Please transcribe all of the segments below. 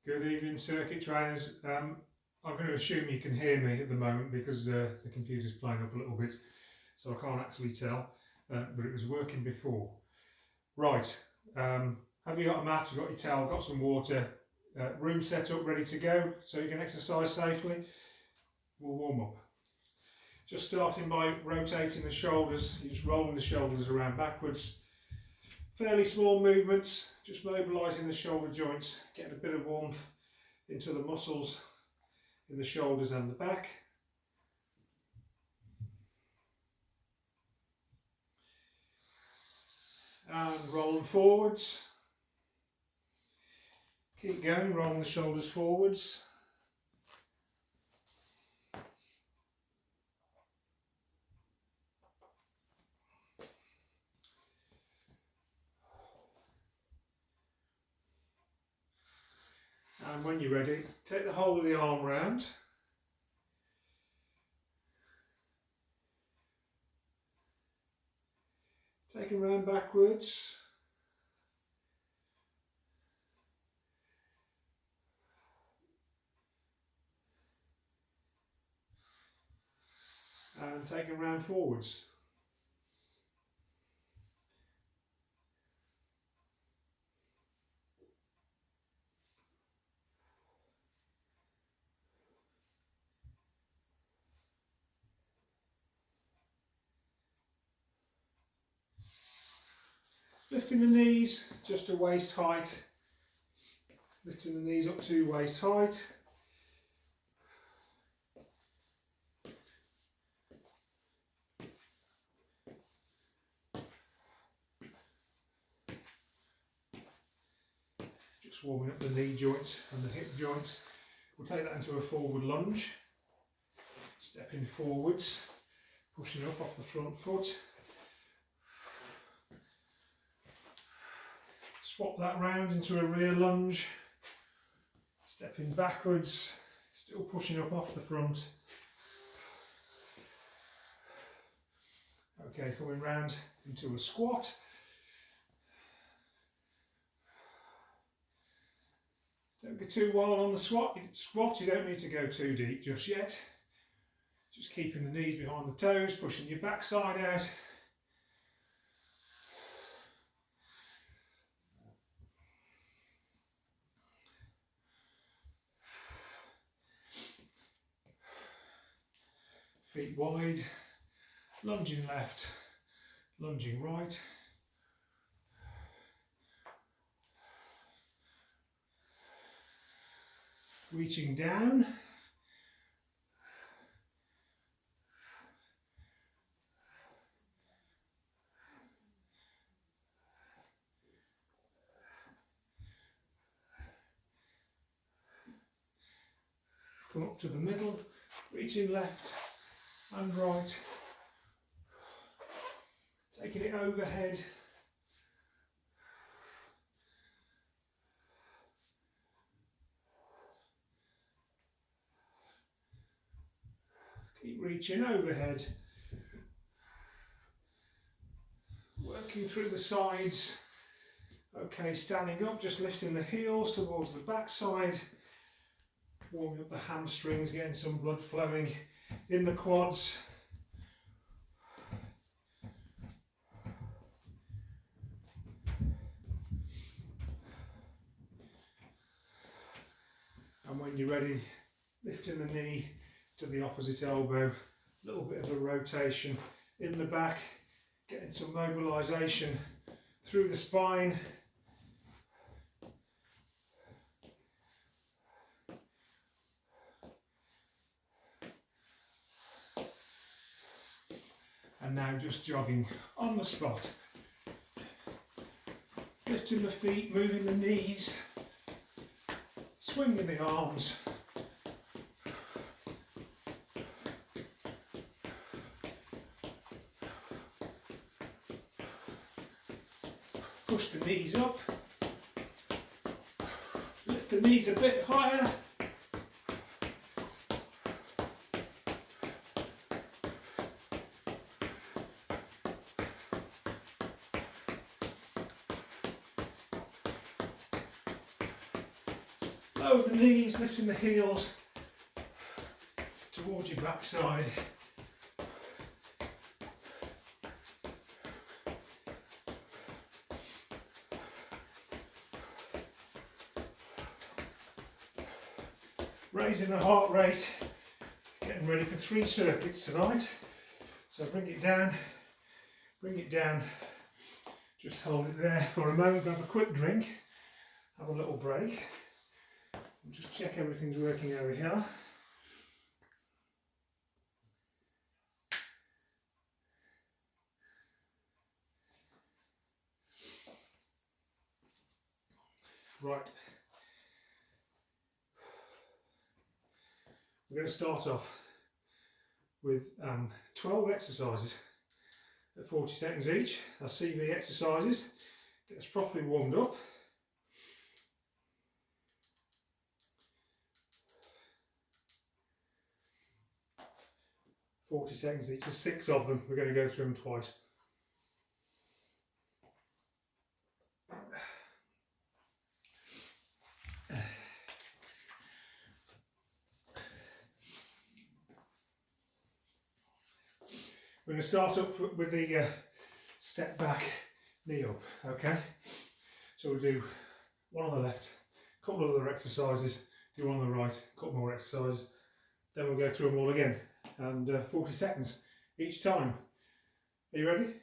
Good evening, circuit trainers. I'm going to assume you can hear me at the moment because the computer's playing up a little bit, so I can't actually tell, but it was working before. Right, have you got a mat, you've got your towel, got some water, room set up, ready to go so you can exercise safely? We'll warm up. Just starting by rotating the shoulders, you're just rolling the shoulders around backwards. Fairly small movements, just mobilising the shoulder joints, getting a bit of warmth into the muscles in the shoulders and the back. And rolling forwards. Keep going, rolling the shoulders forwards. And when you're ready, take the whole of the arm round. Take it round backwards. And take it round forwards. Lifting the knees just to waist height. Lifting the knees up to waist height. Just warming up the knee joints and the hip joints. We'll take that into a forward lunge. Stepping forwards, pushing up off the front foot. Swap that round into a rear lunge. Stepping backwards, still pushing up off the front. Okay, coming round into a squat. Don't get too wild on the squat, you don't need to go too deep just yet. Just keeping the knees behind the toes, pushing your backside out. Feet wide, lunging left, lunging right. Reaching down. Come up to the middle, reaching left and right. Taking it overhead. Keep reaching overhead. Working through the sides. Okay, standing up, just lifting the heels towards the backside. Warming up the hamstrings, getting some blood flowing in the quads. And when you're ready, lifting the knee to the opposite elbow, a little bit of a rotation in the back, getting some mobilisation through the spine. And now just jogging on the spot. Lifting the feet, moving the knees, swinging the arms. Push the knees up. Lift the knees a bit higher. Lower the knees, lifting the heels towards your backside. Raising the heart rate, getting ready for 3 circuits tonight. So bring it down, just hold it there for a moment, grab a quick drink, have a little break, and just check everything's working over here. Right, we're going to start off with 12 exercises at 40 seconds each. That's CV exercises. Get us properly warmed up. "40 seconds each, there's 6 of them. We're going to go through them twice. We're going to start up with the step back, knee up, okay? So we'll do one on the left, a couple of other exercises, do one on the right, a couple more exercises, then we'll go through them all again, and 40 seconds each time. Are you ready?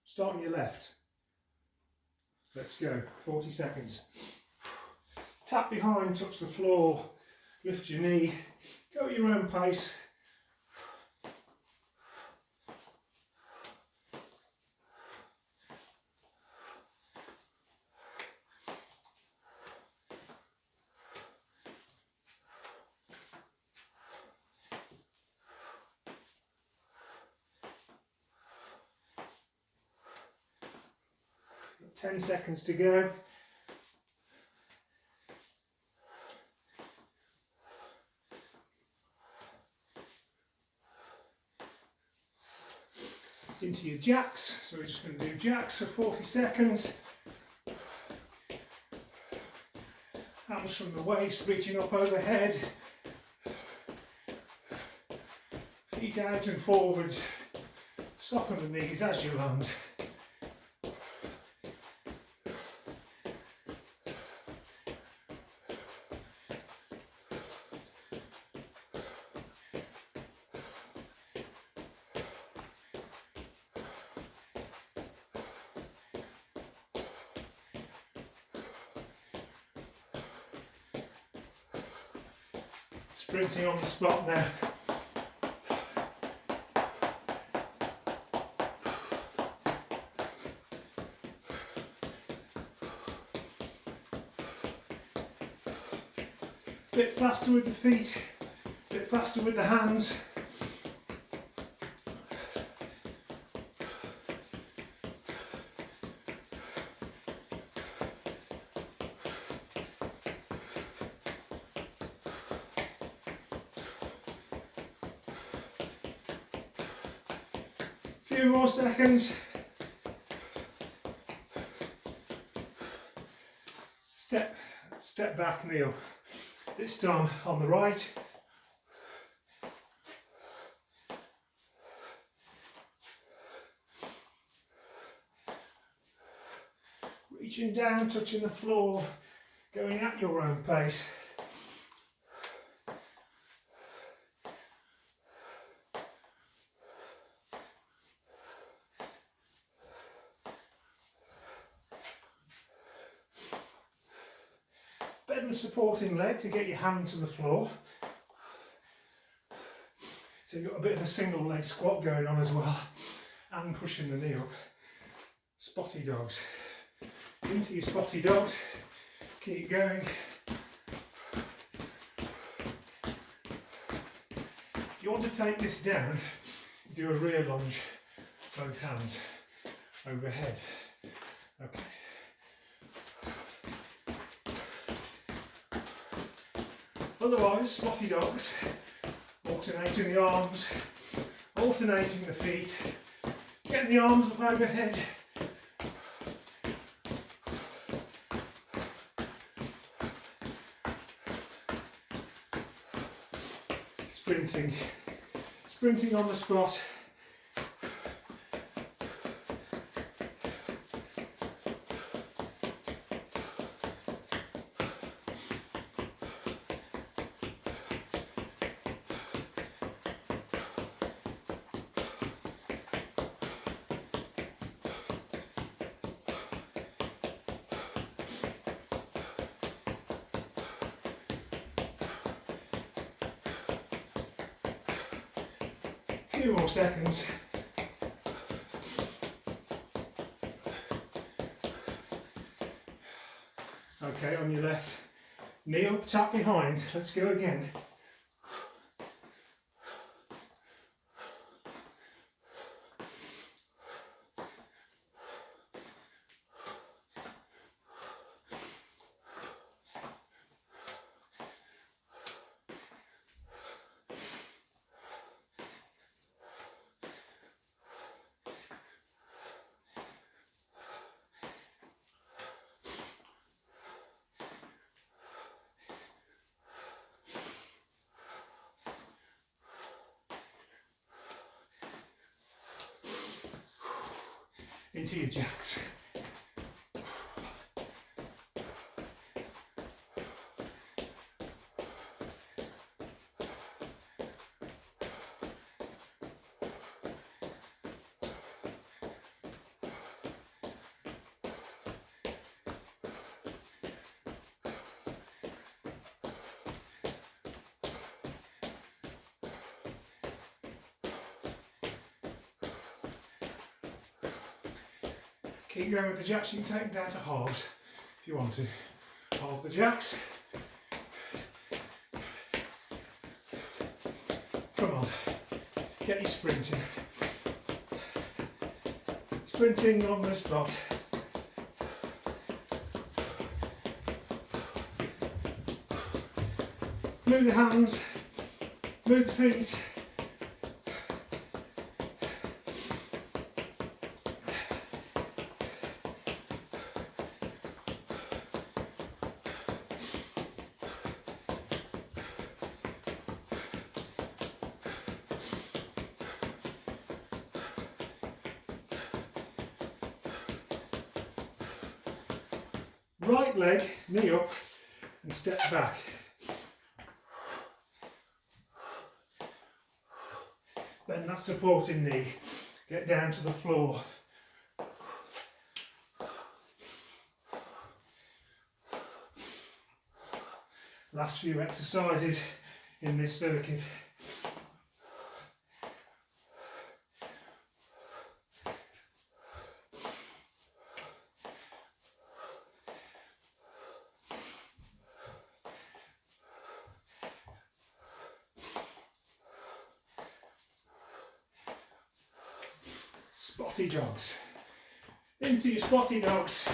Start on your left. Let's go, 40 seconds. Tap behind, touch the floor, lift your knee, go at your own pace. Got 10 seconds to go. Into your jacks, so we're just going to do jacks for 40 seconds. Hands from the waist, reaching up overhead. Feet out and forwards. Soften the knees as you land. Sprinting on the spot now. Bit faster with the feet, bit faster with the hands. Few more seconds. Step back, kneel. This time on the right. Reaching down, touching the floor, going at your own pace. Bend the supporting leg to get your hand to the floor. So you've got a bit of a single leg squat going on as well, and pushing the knee up. Spotty dogs. Into your spotty dogs. Keep going. If you want to take this down, do a rear lunge, both hands overhead. Okay. Otherwise, spotty dogs, alternating the arms, alternating the feet, getting the arms up overhead. sprinting on the spot. Few more seconds. Okay, on your left, knee up, tap behind. Let's go again. Into your jacks. Keep going with the jacks. You can take them down to halves if you want to. Halve the jacks. Come on, get your sprinting. Sprinting on the spot. Move the hands, move the feet. Right leg, knee up and step back. Bend that supporting knee, get down to the floor. Last few exercises in this circuit. Spotty dogs. Into your spotty dogs.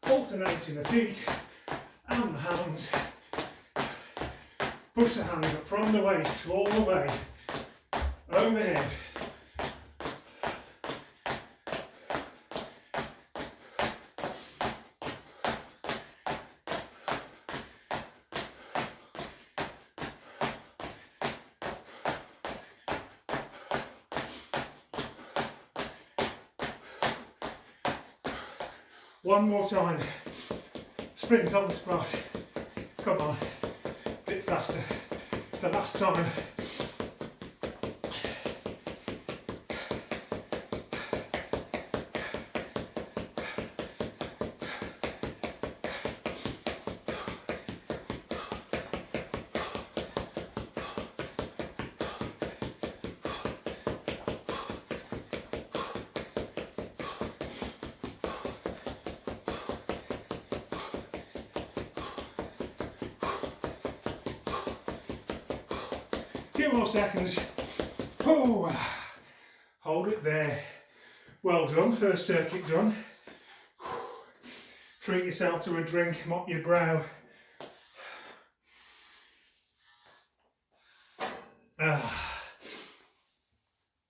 Alternating the feet and the hands. Push the hands up from the waist all the way overhead. One more time. Sprint on the spot. Come on. A bit faster. It's the last time. Few more seconds. Oh, hold it there. Well done, first circuit done. Treat yourself to a drink, mop your brow.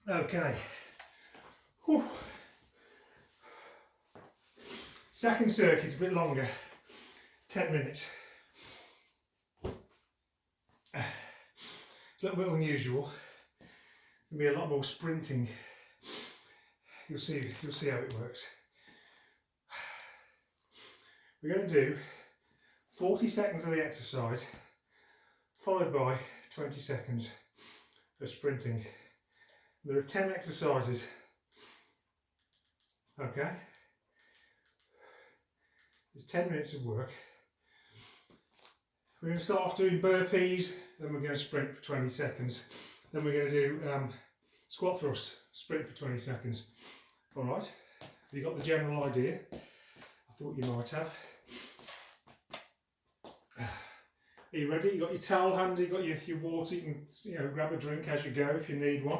Okay. Whew. Second circuit's a bit longer, 10 minutes. A little bit unusual. There's going to be a lot more sprinting. You'll see how it works. We're going to do 40 seconds of the exercise, followed by 20 seconds of sprinting. There are 10 exercises. Okay? There's 10 minutes of work. We're going to start off doing burpees, then we're going to sprint for 20 seconds. Then we're going to do squat thrusts, sprint for 20 seconds. Alright, have you got the general idea? I thought you might have. Are you ready? You got your towel handy, you got your water, you can grab a drink as you go if you need one.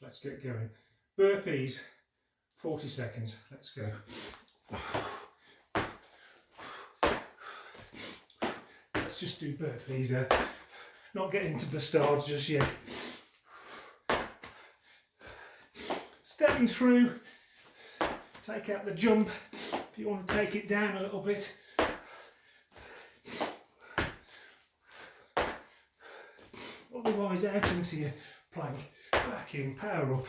Let's get going. Burpees, 40 seconds. Let's go. Let's just do burpees there. Not getting to the stars just yet. Stepping through, take out the jump if you want to take it down a little bit. Otherwise out into your plank, back in, power up,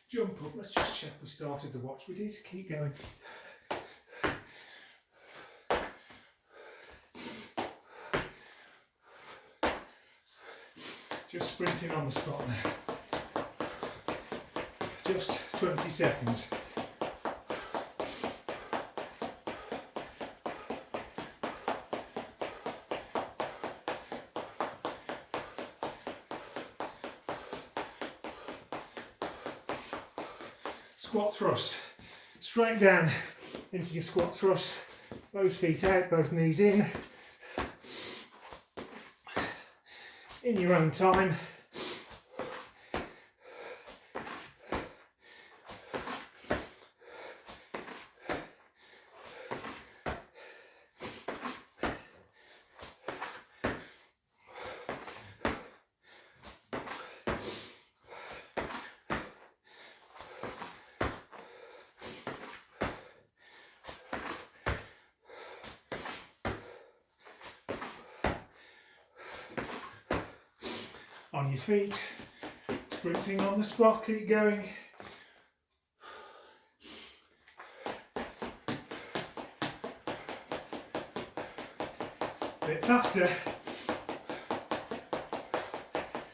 jump up. Let's just check we started the watch. We did, keep going. Just sprinting on the spot now. Just 20 seconds. Squat thrust. Straight down into your squat thrust. Both feet out, both knees in. In your own time. On your feet, sprinting on the spot, keep going. A bit faster.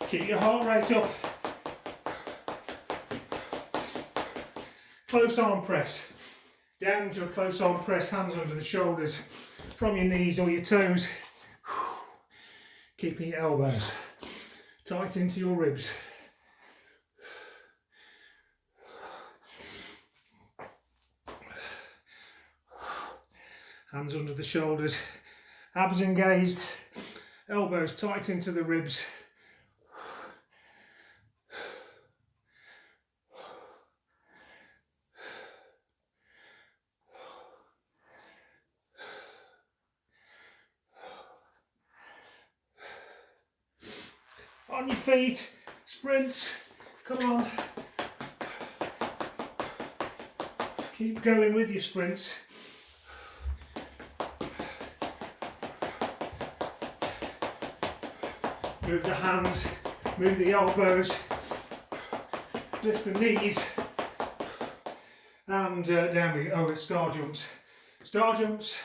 Keep your heart rate up. Close arm press. Down into a close arm press, hands under the shoulders, from your knees or your toes. Keeping your elbows tight into your ribs. Hands under the shoulders, abs engaged, elbows tight into the ribs. On your feet, sprints, come on. Keep going with your sprints. Move the hands, move the elbows, lift the knees, and down we go. Oh, it's star jumps. Star jumps.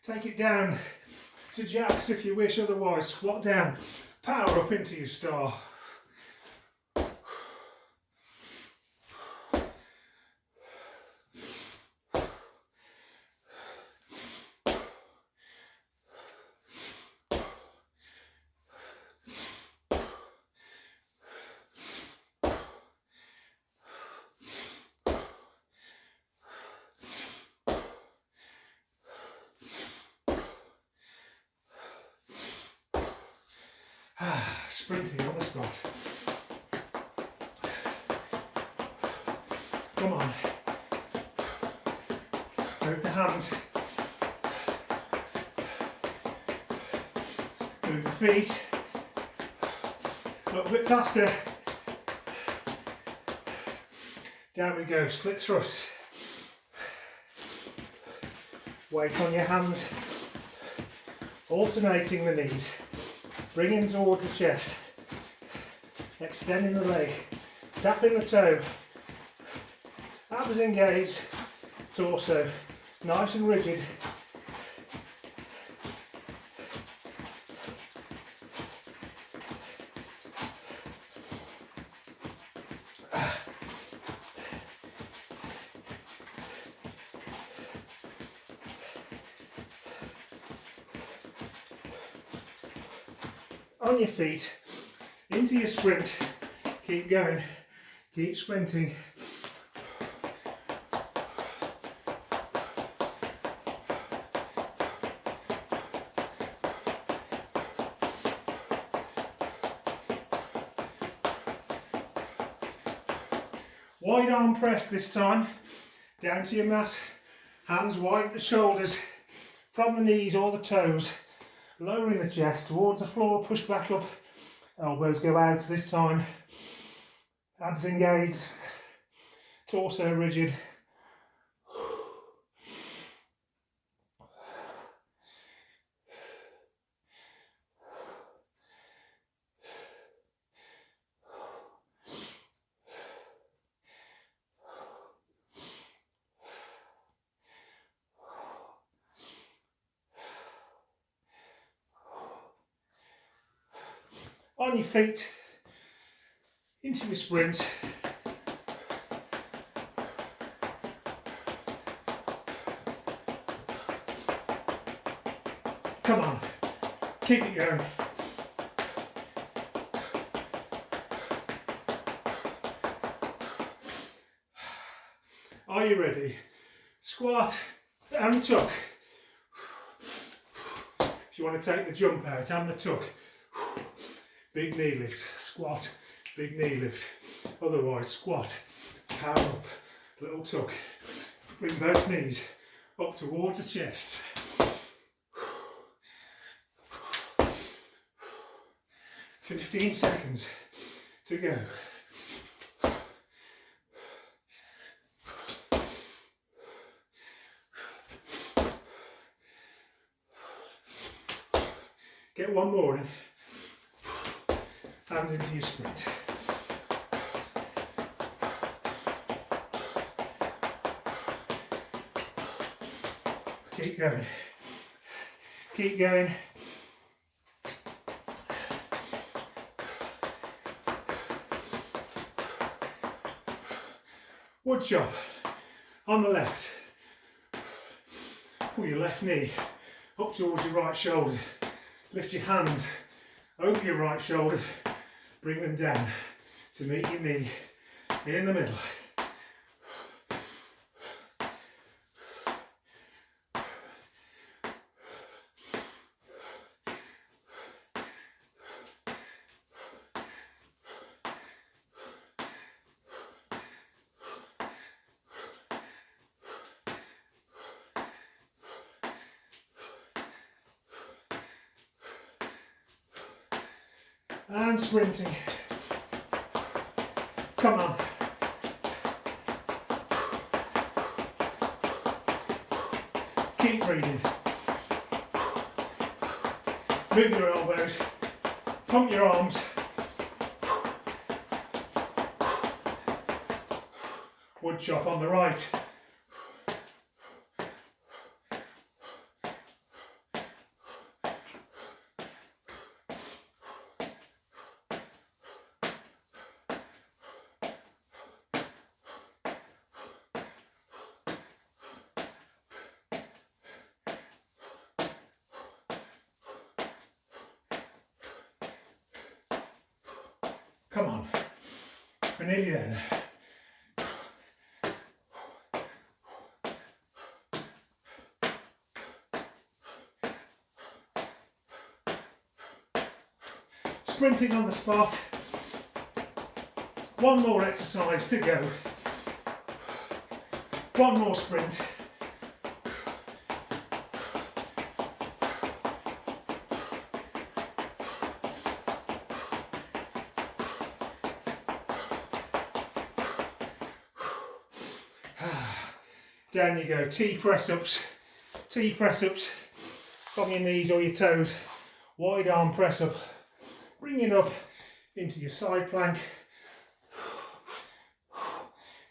Take it down to jacks if you wish, otherwise squat down, power up into your star. Sprinting on the spot. Come on. Move the hands. Move the feet. A little bit faster. Down we go, split thrust. Weight on your hands, alternating the knees, bringing towards the chest, extending the leg, tapping the toe, abs engaged, torso nice and rigid. On your feet, into your sprint, keep going, keep sprinting. Wide arm press this time, down to your mat, hands wide at the shoulders, from the knees or the toes, lowering the chest towards the floor, push back up, elbows go out this time, abs engaged, torso rigid. On your feet, into your sprint. Come on, keep it going. Are you ready? Squat and tuck. If you want to take the jump out and the tuck, big knee lift, squat, big knee lift. Otherwise, squat, power up, little tuck. Bring both knees up towards the chest. 15 seconds to go. Get one more in. And into your sprint. Keep going. Keep going. Wood chop on the left. Pull your left knee up towards your right shoulder. Lift your hands over your right shoulder. Bring them down to meet your knee in the middle. And sprinting. Come on. Keep breathing. Move your elbows. Pump your arms. Wood chop on the right. Come on, we're nearly there now. Sprinting on the spot. One more exercise to go. One more sprint. Down you go. T press ups from your knees or your toes. Wide arm press up. Bring it up into your side plank.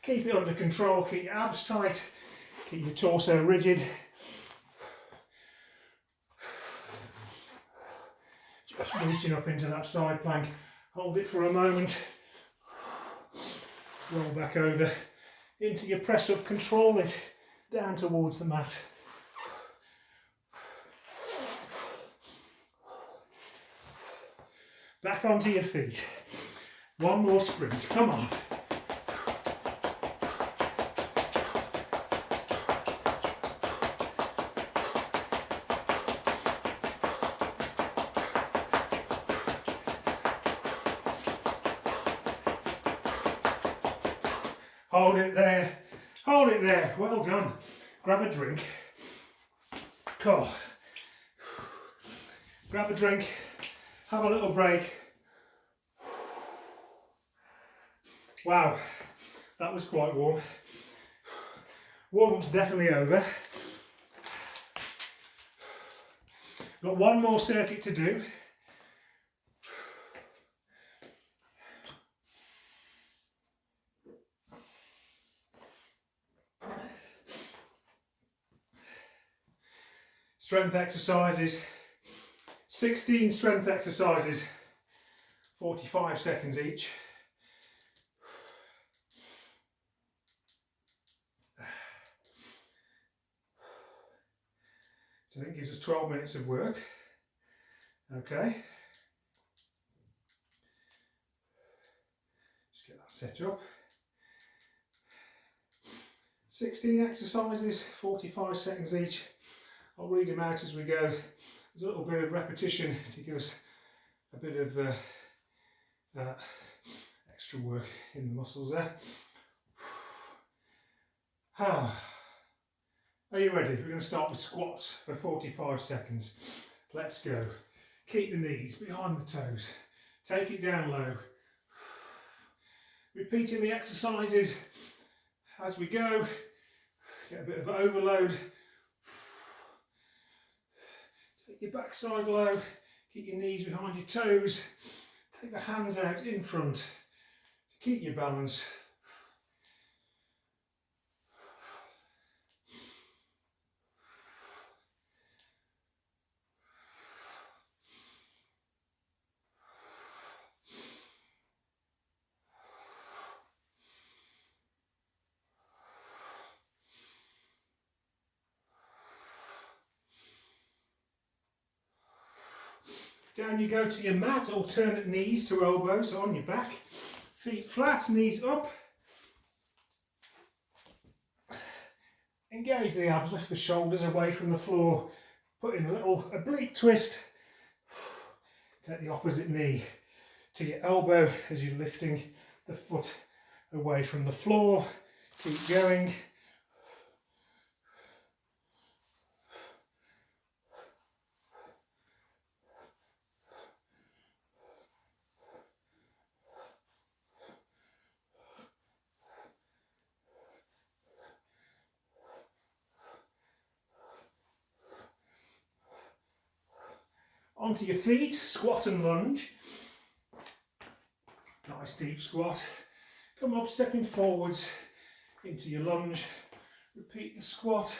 Keep it under control. Keep your abs tight. Keep your torso rigid. Just reaching up into that side plank. Hold it for a moment. Roll back over into your press up. Control it down towards the mat. Back onto your feet. One more sprint. Come on. Hold it there. Hold it there. Well done. Grab a drink. Oh. Grab a drink. Have a little break. Wow, that was quite warm. Warm-up's definitely over. Got one more circuit to do. Strength exercises. 16 strength exercises, 45 seconds each. So that gives us 12 minutes of work. Okay. Just get that set up. 16 exercises, 45 seconds each. I'll read them out as we go. There's a little bit of repetition to give us a bit of extra work in the muscles there. Are you ready? We're going to start with squats for 45 seconds. Let's go. Keep the knees behind the toes. Take it down low. Repeating the exercises as we go. Get a bit of overload. Your backside low, keep your knees behind your toes, take the hands out in front to keep your balance. Down you go to your mat, alternate knees to elbows on your back, feet flat, knees up. Engage the abs, lift the shoulders away from the floor, put in a little oblique twist. Take the opposite knee to your elbow as you're lifting the foot away from the floor. Keep going. Onto your feet, squat and lunge. Nice deep squat. Come up, stepping forwards into your lunge. Repeat the squat.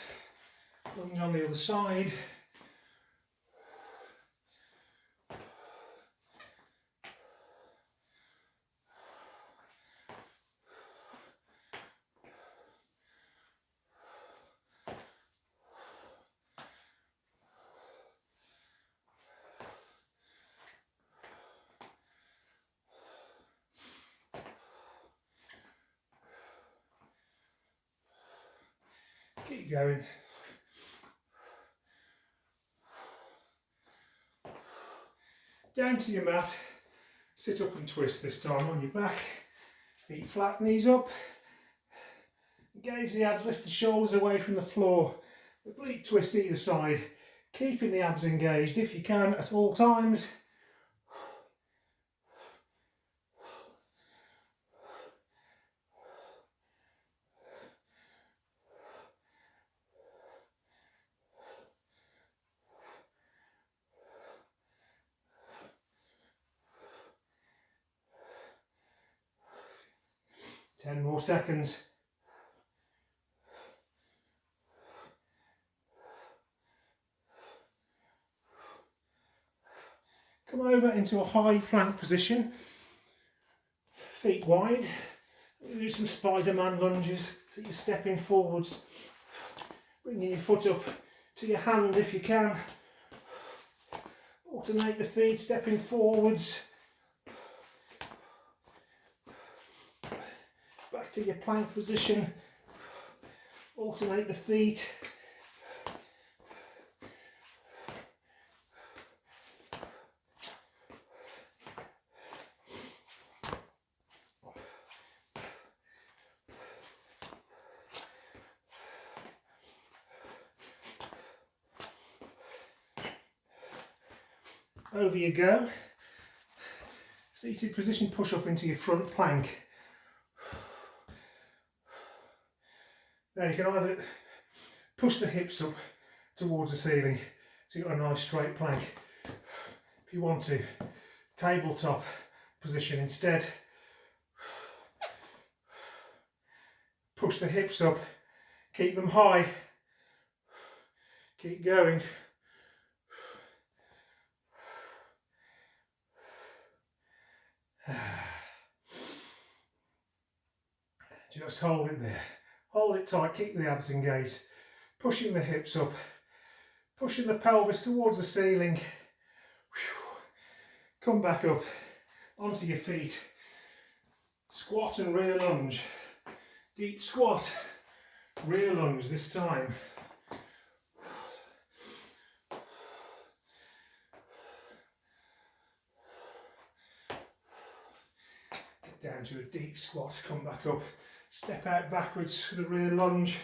Lunge on the other side. Keep going. Down to your mat, sit up and twist this time on your back, feet flat, knees up. Engage the abs, lift the shoulders away from the floor, oblique twist either side, keeping the abs engaged if you can at all times. 10 more seconds. Come over into a high plank position, feet wide. Do some Spider-Man lunges, so you're stepping forwards, bringing your foot up to your hand if you can. Alternate the feet, stepping forwards. Back to your plank position. Alternate the feet. Over you go. Seated position, push up into your front plank. Now you can either push the hips up towards the ceiling so you've got a nice straight plank. If you want to, tabletop position instead. Push the hips up, keep them high, keep going. Just hold it there. Hold it tight, keep the abs engaged. Pushing the hips up, pushing the pelvis towards the ceiling. Come back up onto your feet. Squat and rear lunge. Deep squat, rear lunge this time. Get down to a deep squat, come back up. Step out backwards for the rear lunge.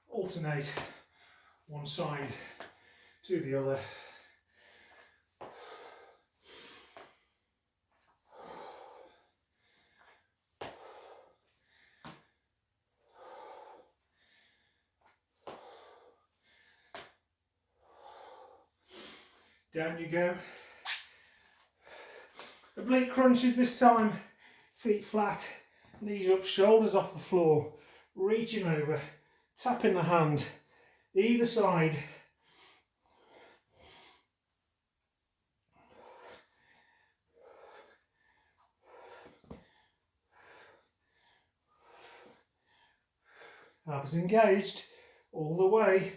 Alternate one side to the other. Down you go. Oblique crunches this time. Feet flat, knees up, shoulders off the floor. Reaching over, tapping the hand either side. Abs engaged all the way.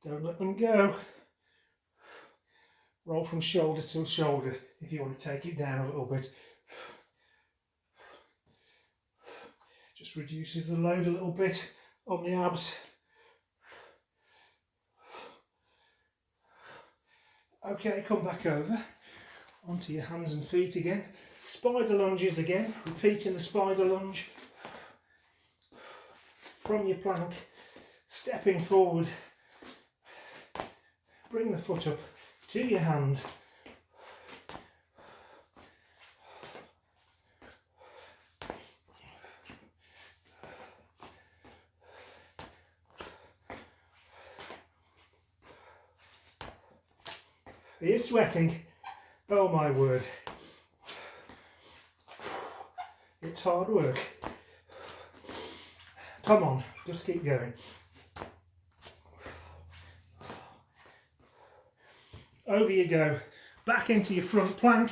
Don't let them go. Roll from shoulder to shoulder if you want to take it down a little bit. Just reduces the load a little bit on the abs. Okay, come back over onto your hands and feet again. Spider lunges again, repeating the spider lunge. From your plank, stepping forward. Bring the foot up to your hand. Are you sweating? Oh my word. It's hard work. Come on, just keep going. Over you go. Back into your front plank.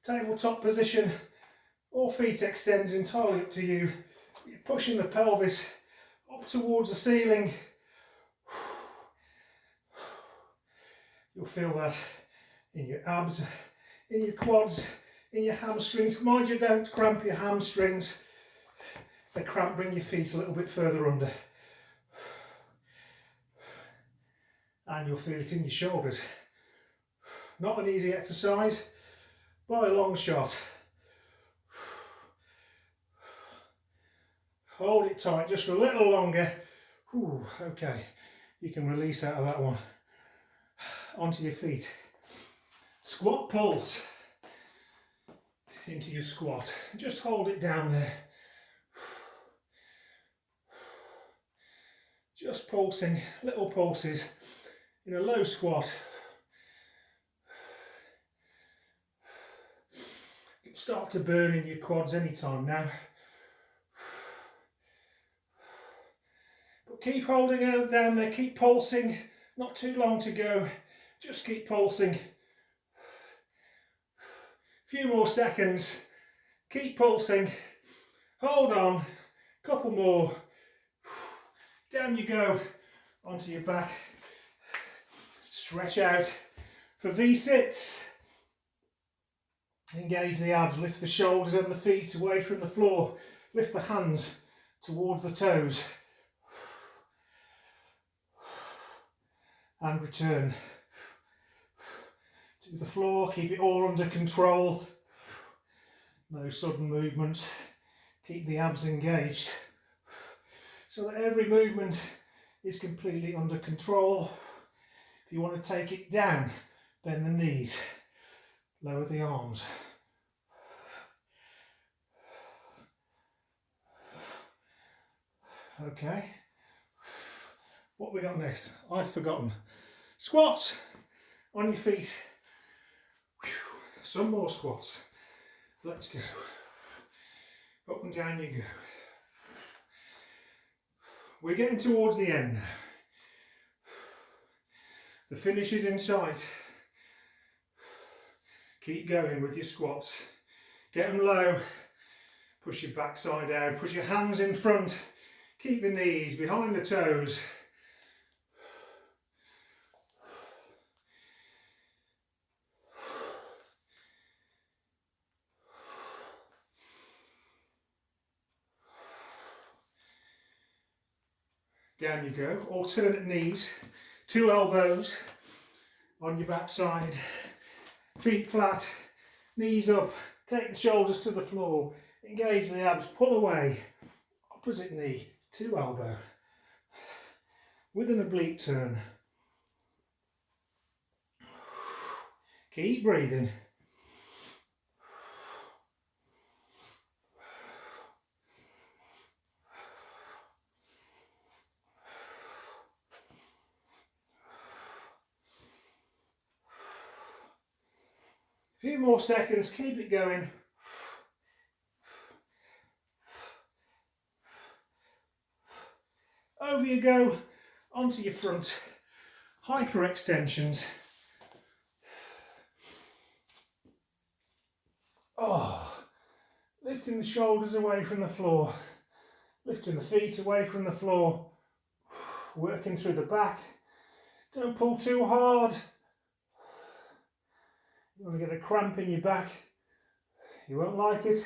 Tabletop position. All feet extended, entirely up to you. You're pushing the pelvis up towards the ceiling. You'll feel that in your abs, in your quads, in your hamstrings. Mind you, don't cramp your hamstrings. If they cramp, bring your feet a little bit further under. And you'll feel it in your shoulders. Not an easy exercise by a long shot. Hold it tight just for a little longer. Whew, okay, you can release out of that one. Onto your feet. Squat pulse into your squat. Just hold it down there. Just pulsing, little pulses in a low squat. start to burn in your quads anytime now. But keep holding out down there, keep pulsing, not too long to go, just keep pulsing. A few more seconds, keep pulsing, hold on, couple more, down you go, onto your back, stretch out for V-sits. Engage the abs, lift the shoulders and the feet away from the floor, lift the hands towards the toes, and return to the floor. Keep it all under control, no sudden movements, keep the abs engaged so that every movement is completely under control. If you want to take it down, bend the knees, lower the arms. Okay, what we got next? I've forgotten. Squats on your feet. Some more squats. Let's go. Up and down you go. We're getting towards the end now. The finish is in sight. Keep going with your squats. Get them low. Push your backside out. Push your hands in front. Keep the knees behind the toes. Down you go. Alternate knees. 2 elbows on your backside. Feet flat. Knees up. Take the shoulders to the floor. Engage the abs. Pull away. Opposite knee. 2 elbow. With an oblique turn. Keep breathing. A few more seconds, keep it going. Over you go, onto your front. Hyperextensions. Oh, lifting the shoulders away from the floor. Lifting the feet away from the floor. Working through the back. Don't pull too hard. You want to get a cramp in your back. You won't like it.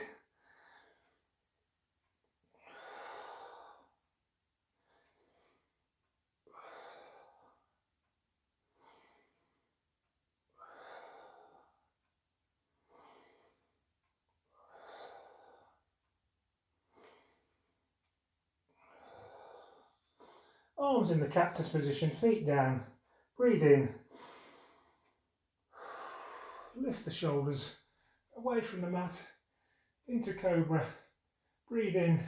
Arms in the cactus position, feet down. Breathe in. Lift the shoulders away from the mat into cobra. Breathe in.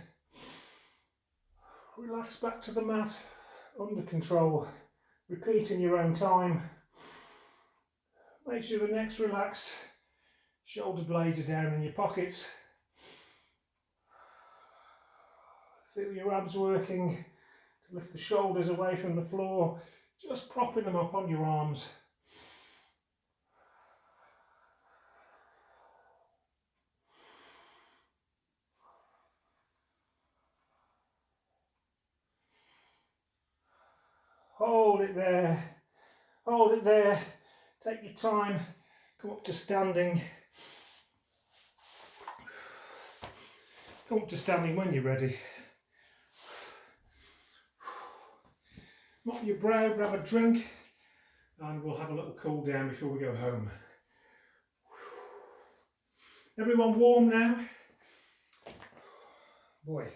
Relax back to the mat, under control. Repeat in your own time. Make sure the necks relax. Shoulder blades are down in your pockets. Feel your abs working to lift the shoulders away from the floor, just propping them up on your arms. Hold it there, hold it there, take your time, come up to standing. Come up to standing when you're ready. Mop your brow, grab a drink, and we'll have a little cool down before we go home. Everyone warm now? Boy.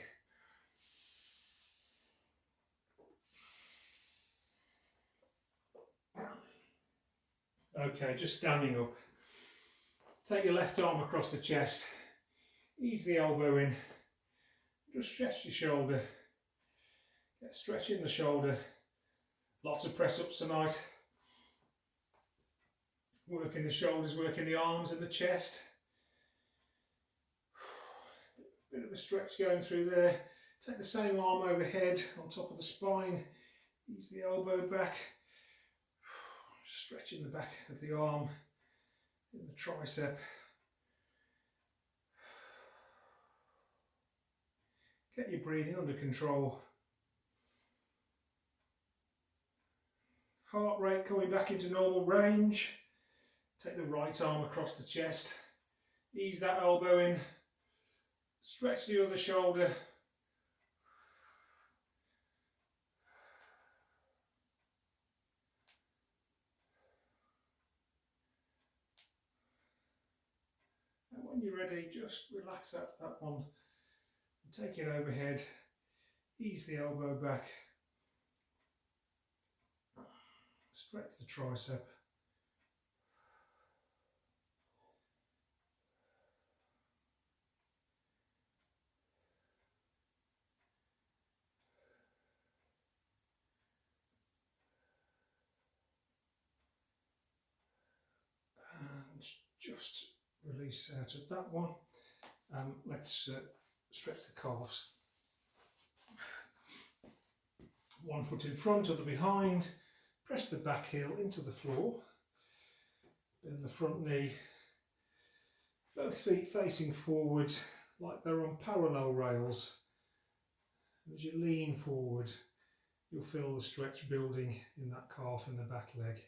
Okay, just standing up. Take your left arm across the chest. Ease the elbow in. Just stretch your shoulder. Get stretch in the shoulder. Lots of press ups tonight. Working the shoulders, working the arms and the chest. of stretch going through there. Take the same arm overhead on top of the spine, ease the elbow back, stretching the back of the arm in the tricep. Get your breathing under control. Heart rate coming back into normal range. Take the right arm across the chest, ease that elbow in, stretch the other shoulder. And when you're ready, just relax that one and take it overhead, ease the elbow back, stretch the tricep. And just release out of that one. Let's stretch the calves. One foot in front, other behind. Press the back heel into the floor. Bend the front knee. Both feet facing forward like they're on parallel rails. As you lean forward, you'll feel the stretch building in that calf and the back leg.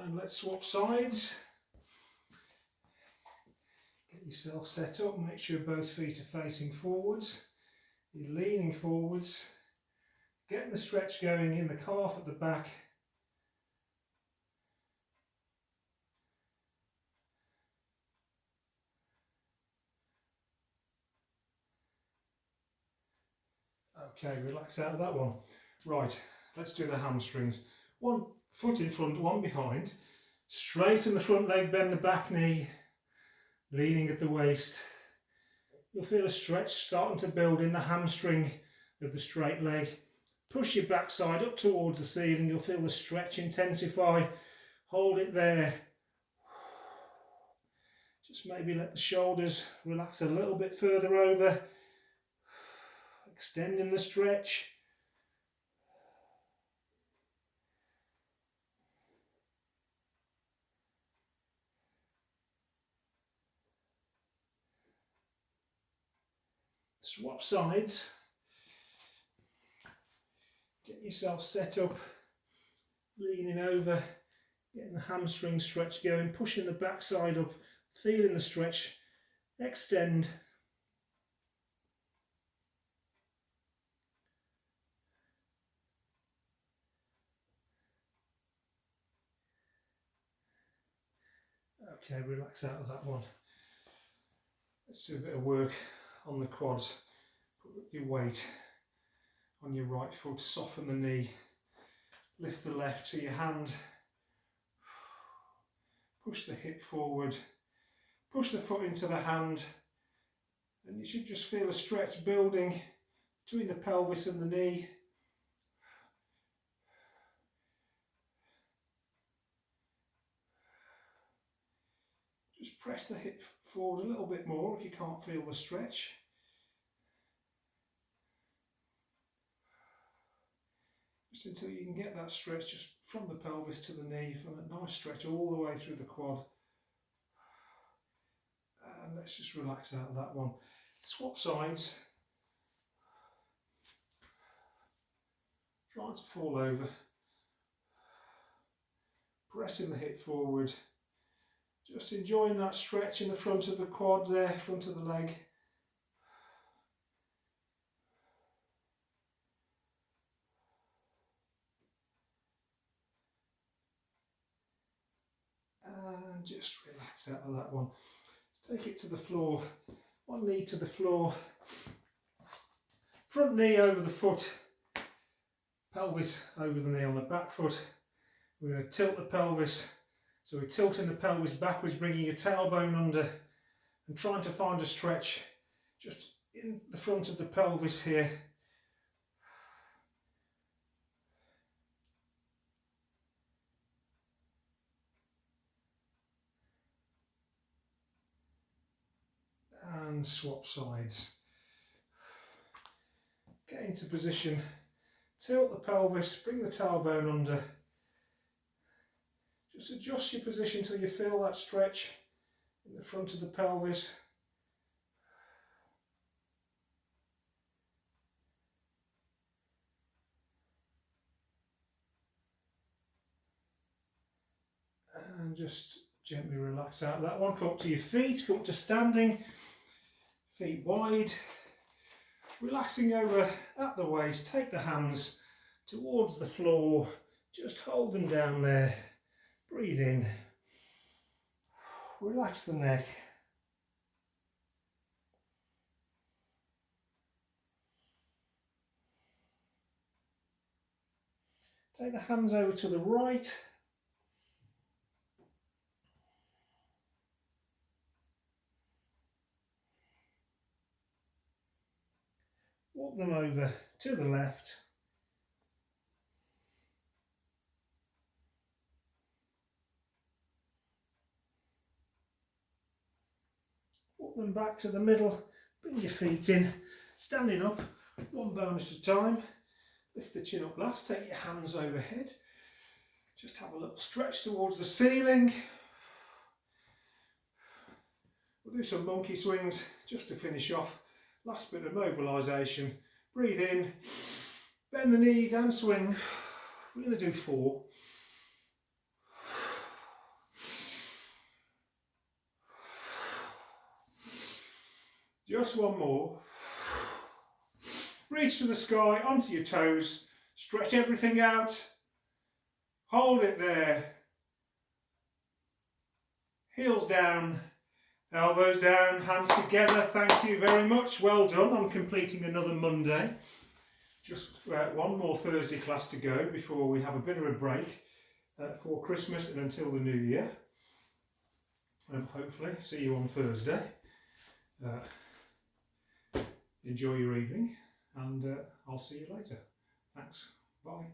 And let's swap sides. Get yourself set up, make sure both feet are facing forwards. You're leaning forwards, getting the stretch going in the calf at the back. Okay, relax out of that one. Right, let's do the hamstrings. One foot in front, one behind. Straighten the front leg, bend the back knee, leaning at the waist. You'll feel a stretch starting to build in the hamstring of the straight leg. Push your backside up towards the ceiling, you'll feel the stretch intensify. Hold it there. Just maybe let the shoulders relax a little bit further over. Extending the stretch. Swap sides. Get yourself set up, leaning over, getting the hamstring stretch going, pushing the backside up, feeling the stretch, extend. Okay, relax out of that one. Let's do a bit of work on the quads. Put your weight on your right foot, soften the knee, lift the left to your hand, push the hip forward, push the foot into the hand, and you should just feel a stretch building between the pelvis and the knee. Just press the hip forward a little bit more if you can't feel the stretch. Just until you can get that stretch just from the pelvis to the knee, from a nice stretch all the way through the quad. And let's just relax out of that one. Swap sides. Trying to fall over. Pressing the hip forward. Just enjoying that stretch in the front of the quad there, front of the leg. And just relax out of that one. Let's take it to the floor. One knee to the floor. Front knee over the foot. Pelvis over the knee on the back foot. We're going to tilt the pelvis. So we're tilting the pelvis backwards, bringing your tailbone under and trying to find a stretch just in the front of the pelvis here. and swap sides. Get into position, tilt the pelvis, bring the tailbone under. Just adjust your position till you feel that stretch in the front of the pelvis. And just gently relax out of that one. Come up to your feet, come up to standing, feet wide. Relaxing over at the waist, take the hands towards the floor, just hold them down there. Breathe in, relax the neck. Take the hands over to the right. Walk them over to the left. Walk them back to the middle. Bring your feet in. Standing up, one bone at a time. Lift the chin up last. Take your hands overhead. Just have a little stretch towards the ceiling. We'll do some monkey swings just to finish off. Last bit of mobilisation. Breathe in, bend the knees and swing. We're going to do 4. Just one more. Reach to the sky, onto your toes. Stretch everything out. Hold it there. Heels down. Elbows down, hands together. Thank you very much. Well done on completing another Monday. Just one more Thursday class to go before we have a bit of a break for Christmas and until the new year. And hopefully see you on Thursday. Enjoy your evening and I'll see you later. Thanks. Bye.